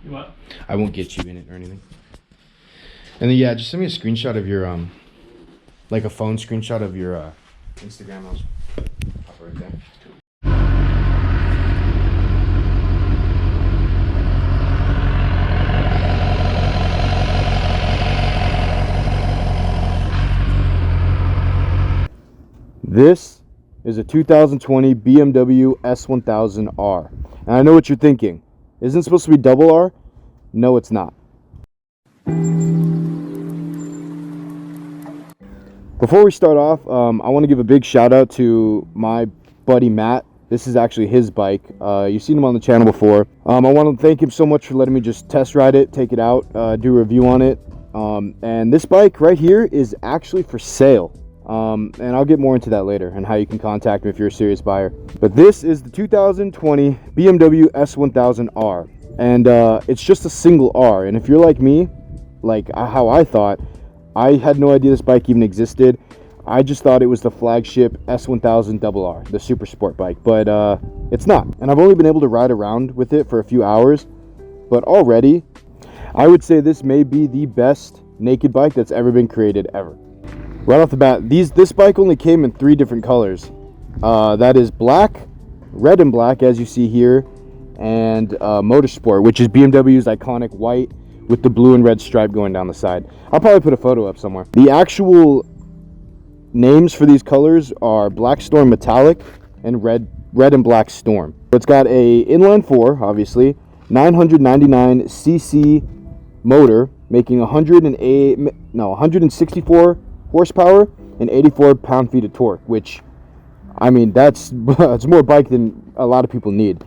You what? I won't get you in it or anything. And then yeah, just send me a screenshot of your like a phone screenshot of your Instagram. I'll just pop it right there. This is a 2020 BMW S1000R. And I know what you're thinking. Isn't it supposed to be double R? No, it's not. Before we start off, I want to give a big shout out to my buddy Matt. This is actually his bike. You've seen him on the channel before. I want to thank him so much for letting me just test ride it, take it out, do a review on it. And this bike right here is actually for sale. And I'll get more into that later and how you can contact me if you're a serious buyer. But this is the 2020 BMW S1000R. And it's just a single R. And if you're like me, like how I thought, I had no idea this bike even existed. I just thought it was the flagship S1000RR, the super sport bike, but it's not. And I've only been able to ride around with it for a few hours, but already I would say this may be the best naked bike that's ever been created ever. Right off the bat, this bike only came in 3 different colors. That is black, red and black as you see here, and Motorsport, which is BMW's iconic white with the blue and red stripe going down the side. I'll probably put a photo up somewhere. The actual names for these colors are Black Storm Metallic and red and black Storm. It's got a inline 4, obviously, 999cc motor, making 164 horsepower and 84 pound-feet of torque, which, I mean, it's more bike than a lot of people need.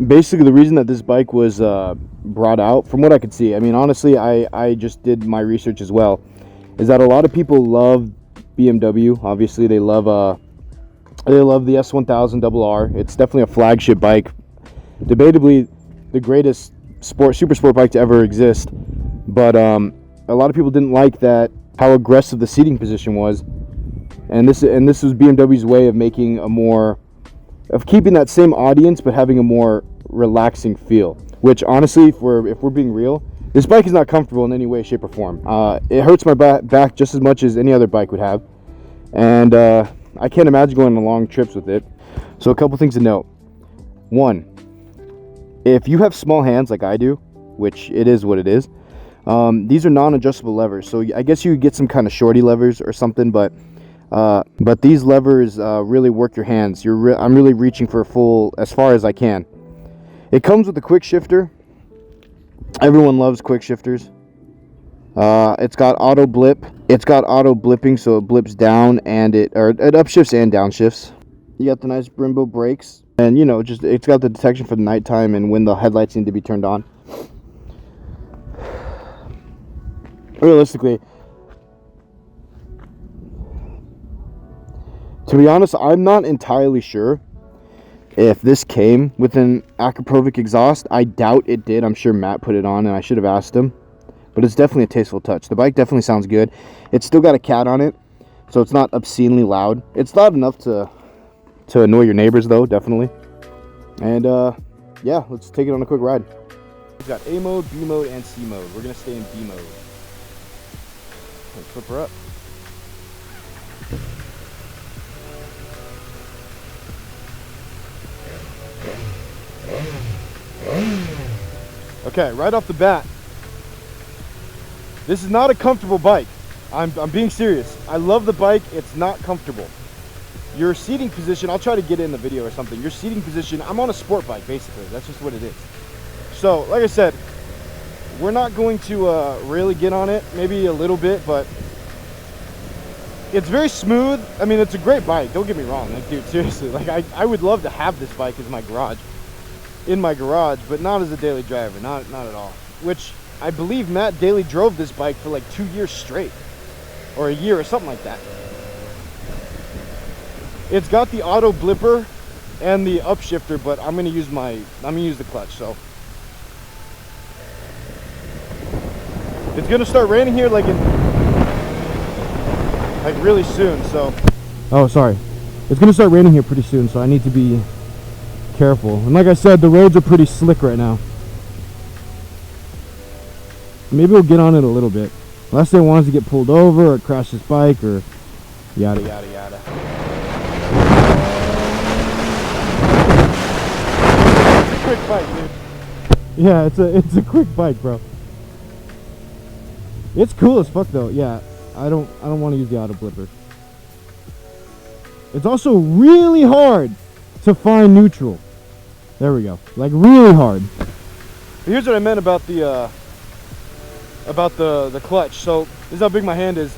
Basically, the reason that this bike was brought out, from what I could see, I mean, honestly, I just did my research as well, is that a lot of people love BMW. Obviously, they love the S1000RR. It's definitely a flagship bike, debatably the greatest super sport bike to ever exist. But a lot of people didn't like that how aggressive the seating position was, and this was BMW's way of making of keeping that same audience but having a more relaxing feel, which honestly, if we're being real, this bike is not comfortable in any way, shape, or form. It hurts my back just as much as any other bike would have, and I can't imagine going on long trips with it. So a couple things to note. 1, if you have small hands like I do, which it is what it is, these are non-adjustable levers, so I guess you could get some kind of shorty levers or something, but these levers really work your hands. I'm really reaching for a full, as far as I can. It comes with a quick shifter. Everyone loves quick shifters. It's got auto blip. It's got auto blipping, so it blips down and it upshifts and downshifts. You got the nice Brembo brakes, and it's got the detection for the nighttime and when the headlights need to be turned on. Realistically, to be honest, I'm not entirely sure if this came with an Akrapovic exhaust. I doubt it did. I'm sure Matt put it on and I should have asked him. But it's definitely a tasteful touch. The bike definitely sounds good. It's still got a cat on it, so it's not obscenely loud. It's loud enough to annoy your neighbors though, definitely. And yeah, let's take it on a quick ride. We've got A mode, B mode, and C mode. We're gonna stay in B mode. Let's flip her up. Okay, right off the bat, this is not a comfortable bike. I'm being serious. I love the bike. It's not comfortable. Your seating position, I'll try to get it in the video or something. Your seating position, I'm on a sport bike basically. That's just what it is. So, like I said, we're not going to really get on it, maybe a little bit, but it's very smooth. I mean, it's a great bike, don't get me wrong. Like, dude, seriously, like I would love to have this bike as in my garage, but not as a daily driver, not at all. Which I believe Matt daily drove this bike for like 2 years straight, or a year or something like that. It's got the auto blipper and the upshifter, but I'm gonna use the clutch. So it's gonna start raining here like really soon. So it's gonna start raining here pretty soon, so I need to be careful. And like I said, the roads are pretty slick right now. maybe we'll get on it a little bit. Unless they want us to get pulled over or crash this bike or yada yada yada. It's a quick bike, dude. Yeah, it's a quick bike, bro. It's cool as fuck though. Yeah, I don't want to use the auto blipper. It's also really hard to find neutral. There we go. Like really hard. Here's what I meant about the clutch. So this is how big my hand is.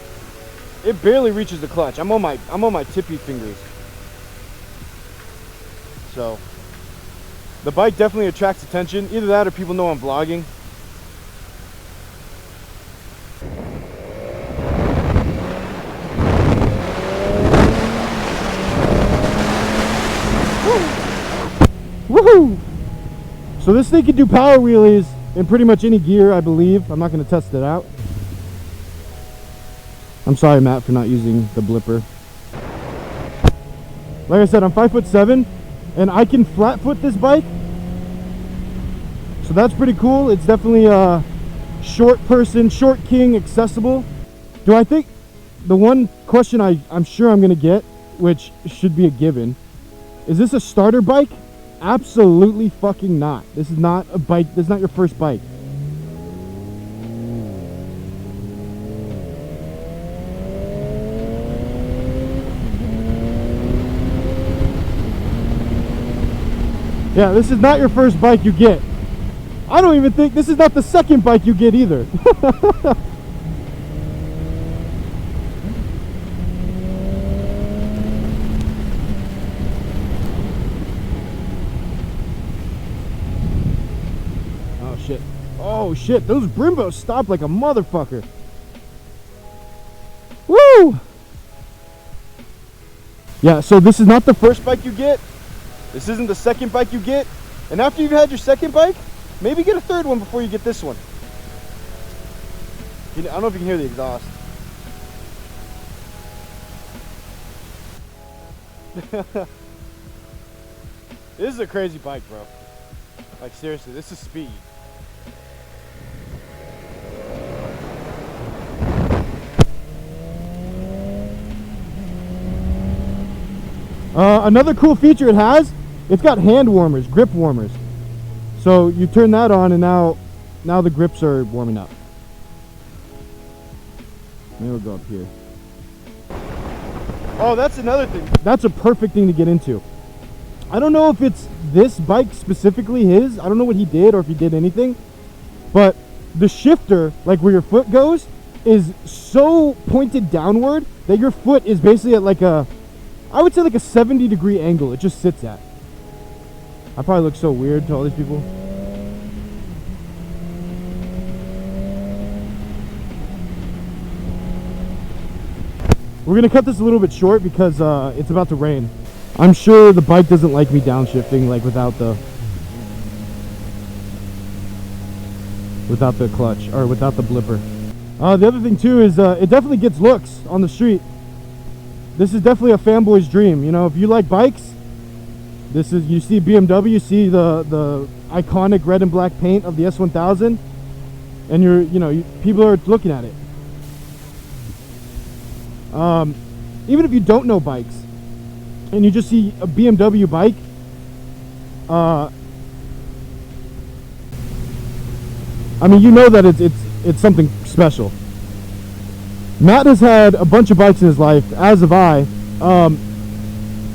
It barely reaches the clutch. I'm on my tippy fingers. So the bike definitely attracts attention. Either that or people know I'm vlogging. Woohoo! So this thing can do power wheelies in pretty much any gear, I believe. I'm not going to test it out. I'm sorry, Matt, for not using the blipper. Like I said, I'm 5'7", and I can flat foot this bike. So that's pretty cool. It's definitely a short person, short king accessible. Do I think the one question I'm sure I'm going to get, which should be a given, is this a starter bike? Absolutely fucking not. This is not a bike. This is not your first bike. Yeah, this is not your first bike you get. I don't even think this is not the second bike you get either. Oh shit, those Brimbos stopped like a motherfucker. Woo! Yeah, so this is not the first bike you get. This isn't the second bike you get. And after you've had your second bike, maybe get a third one before you get this one. I don't know if you can hear the exhaust. This is a crazy bike, bro. Like seriously, this is speed. Another cool feature it has, it's got hand warmers, grip warmers. So you turn that on and now the grips are warming up. Maybe we'll go up here. Oh, that's another thing. That's a perfect thing to get into. I don't know if it's this bike specifically his. I don't know what he did or if he did anything. But the shifter, like where your foot goes, is so pointed downward that your foot is basically at like a, I would say like a 70-degree angle. It just sits at. I probably look so weird to all these people. We're gonna cut this a little bit short because it's about to rain. I'm sure the bike doesn't like me downshifting like without the clutch or without the blipper. The other thing too is it definitely gets looks on the street. This is definitely a fanboy's dream. You know, if you like bikes, this is, you see BMW, you see the iconic red and black paint of the S1000, and people are looking at it. Even if you don't know bikes and you just see a BMW bike, I mean, you know that it's something special. Matt has had a bunch of bikes in his life, as have I.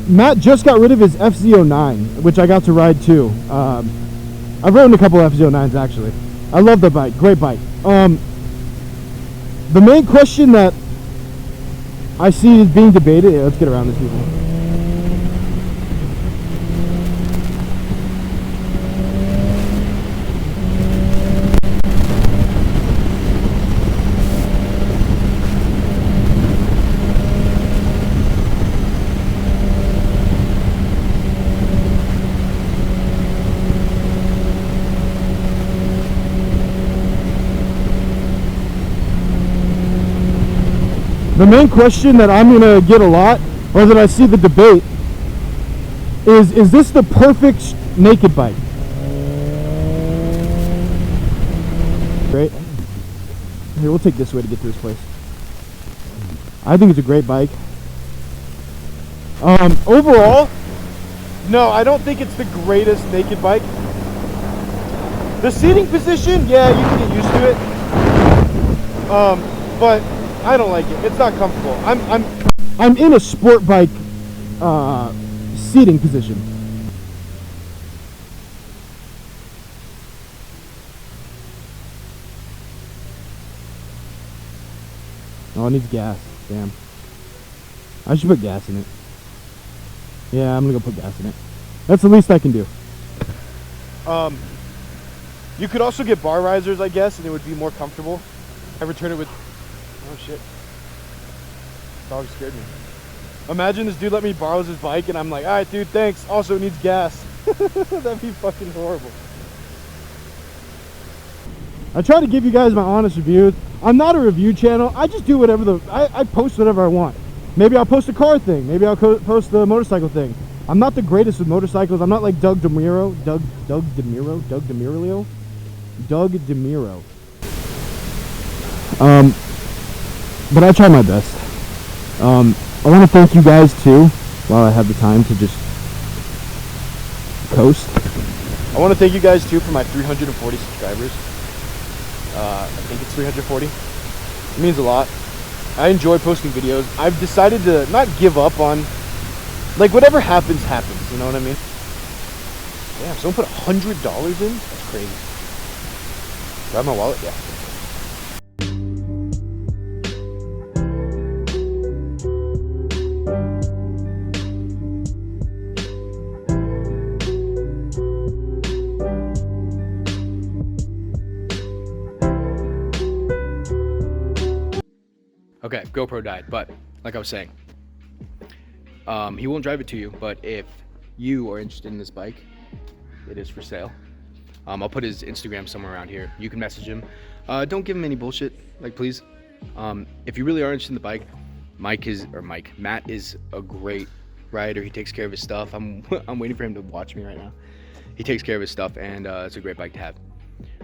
Matt just got rid of his FZ09, which I got to ride too. I've ridden a couple of FZ09s actually. I love the bike, great bike. The main question that I see is being debated. Let's get around this, people. The main question that I'm gonna get a lot, or that I see the debate, is this the perfect naked bike? Great. Here, we'll take this way to get to this place. I think it's a great bike. Overall, no, I don't think it's the greatest naked bike. The seating position, yeah, you can get used to it. But I don't like it. It's not comfortable. I'm in a sport bike seating position. Oh, it needs gas. Damn. I should put gas in it. Yeah, I'm gonna go put gas in it. That's the least I can do. You could also get bar risers, I guess, and it would be more comfortable. I return it with... Oh, shit. Dog scared me. Imagine this dude let me borrow his bike, and I'm like, alright, dude, thanks. Also, it needs gas. That'd be fucking horrible. I try to give you guys my honest reviews. I'm not a review channel. I just do whatever I post whatever I want. Maybe I'll post a car thing. Maybe I'll post the motorcycle thing. I'm not the greatest with motorcycles. I'm not like Doug DeMuro. Doug DeMuro. But I try my best. I want to thank you guys too, while I have the time to just coast. I want to thank you guys too for my 340 subscribers. I think it's 340. It means a lot. I enjoy posting videos. I've decided to not give up on, like, whatever happens, happens. You know what I mean? Damn, someone put $100 in? That's crazy. Do I have my wallet? Yeah. Okay, GoPro died, but like I was saying, he won't drive it to you, but if you are interested in this bike, it is for sale. I'll put his Instagram somewhere around here. You can message him. Don't give him any bullshit, like, please. If you really are interested in the bike, Matt is a great rider. He takes care of his stuff. I'm waiting for him to watch me right now. He takes care of his stuff, and it's a great bike to have.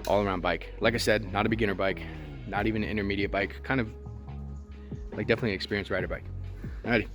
All around bike. Like I said, not a beginner bike, not even an intermediate bike, kind of like definitely an experienced rider bike. Alrighty.